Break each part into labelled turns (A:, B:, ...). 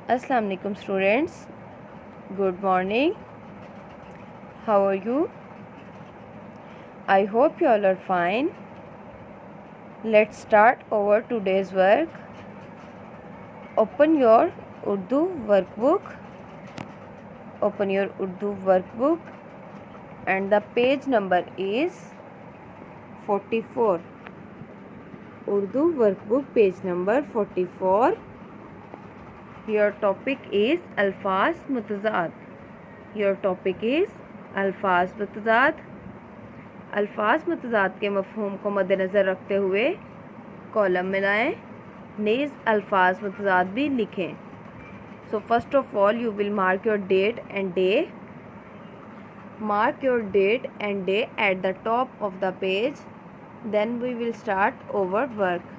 A: अस्सलाम वालेकुम students, good morning. How are you? I hope you all are fine. Let's start our today's work. Open your Urdu workbook. Open your Urdu workbook and the page number is 44. Urdu workbook page number 44. Your topic is अल्फाज मुतज़ाद. Your topic is अल्फाज मुतज़ाद. अल्फाज मुतज़ाद के मफ़हूम को मद्देनज़र रखते हुए column में लाएँ, नीज़ अल्फाज मुतज़ाद भी लिखें. So first of all you will mark your date and day. Mark your date and day at the top of the page. Then we will start our work.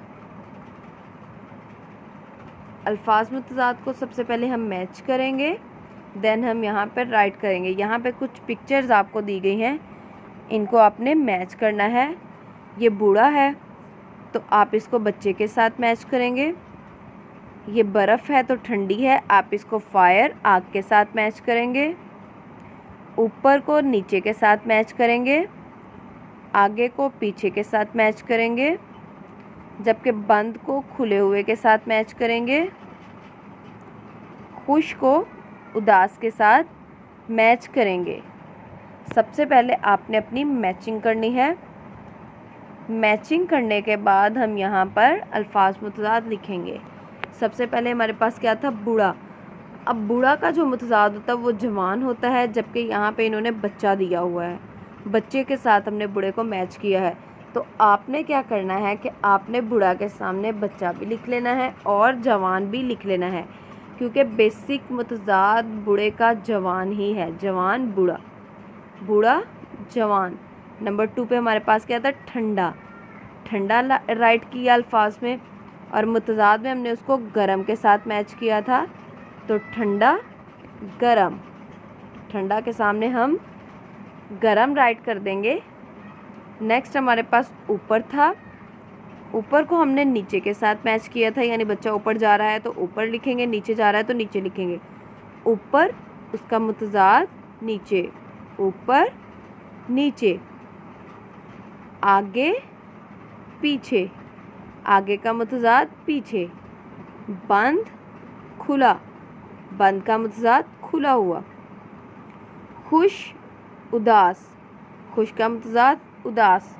A: अल्फाज मुतज़ाद को सबसे पहले हम मैच करेंगे, देन हम यहाँ पर राइट करेंगे. यहाँ पे कुछ पिक्चर्स आपको दी गई हैं, इनको आपने मैच करना है. ये बूढ़ा है तो आप इसको बच्चे के साथ मैच करेंगे. ये बर्फ़ है तो ठंडी है, आप इसको फायर आग के साथ मैच करेंगे. ऊपर को नीचे के साथ मैच करेंगे, आगे को पीछे के साथ मैच करेंगे, जबकि बंद को खुले हुए के साथ मैच करेंगे. खुश को उदास के साथ मैच करेंगे. सबसे पहले आपने अपनी मैचिंग करनी है. मैचिंग करने के बाद हम यहाँ पर अल्फाज मुतज़ाद लिखेंगे. सबसे पहले हमारे पास क्या था, बूढ़ा. अब बूढ़ा का जो मुतज़ाद होता है वो जवान होता है, जबकि यहाँ पे इन्होंने बच्चा दिया हुआ है. बच्चे के साथ हमने बूढ़े को मैच किया है. तो आपने क्या करना है कि आपने बूढ़ा के सामने बच्चा भी लिख लेना है और जवान भी लिख लेना है, क्योंकि बेसिक मुतज़ाद बूढ़े का जवान ही है. जवान बूढ़ा, बूढ़ा जवान. नंबर 2 पे हमारे पास क्या था, ठंडा. ठंडा राइट किया अल्फाज में, और मुतज़ाद में हमने उसको गरम के साथ मैच किया था. तो ठंडा गरम. ठंडा के सामने हम गरम राइट कर देंगे. नेक्स्ट हमारे पास ऊपर था. ऊपर को हमने नीचे के साथ मैच किया था, यानी बच्चा ऊपर जा रहा है तो ऊपर लिखेंगे, नीचे जा रहा है तो नीचे लिखेंगे. ऊपर उसका मुतज़ाद नीचे, ऊपर नीचे. आगे पीछे, आगे का मुतज़ाद पीछे. बंद खुला, बंद का मुतज़ाद खुला हुआ. खुश उदास, खुश का मुतज़ाद उदास.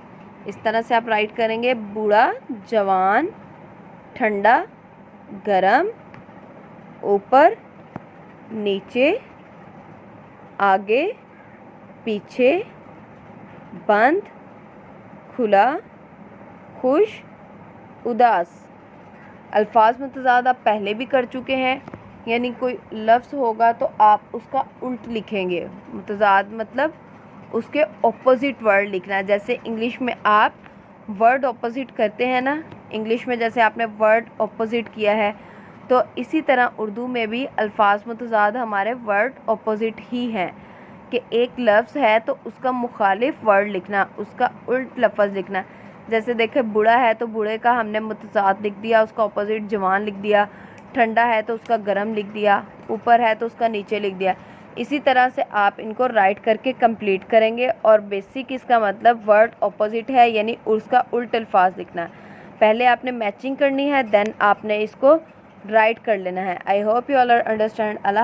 A: इस तरह से आप राइट करेंगे. बूढ़ा जवान, ठंडा गरम, ऊपर नीचे, आगे पीछे, बंद खुला, खुश उदास. अल्फाज मुतज़ाद आप पहले भी कर चुके हैं, यानी कोई लफ्ज़ होगा तो आप उसका उल्ट लिखेंगे. मुतज़ाद मतलब उसके ऑपोजिट वर्ड लिखना. जैसे इंग्लिश में आप वर्ड ऑपोजिट करते हैं ना, इंग्लिश में जैसे आपने वर्ड ऑपोजिट किया है, तो इसी तरह उर्दू में भी अल्फाज मुतज़ाद हमारे वर्ड ऑपोजिट ही हैं, कि एक लफ्ज़ है तो उसका मुखालिफ वर्ड लिखना, उसका उल्ट लफ्ज़ लिखना. जैसे देखें, बूढ़ा है तो बूढ़े का हमने मुतज़ाद लिख दिया, उसका ऑपोजिट जवान लिख दिया. ठंडा है तो उसका गरम लिख दिया. ऊपर है तो उसका नीचे लिख दिया. इसी तरह से आप इनको राइट करके कंप्लीट करेंगे. और बेसिक इसका मतलब वर्ड ऑपोजिट है, यानी उसका उल्ट अल्फाज लिखना है. पहले आपने मैचिंग करनी है, देन आपने इसको राइट कर लेना है. I hope you all are understand.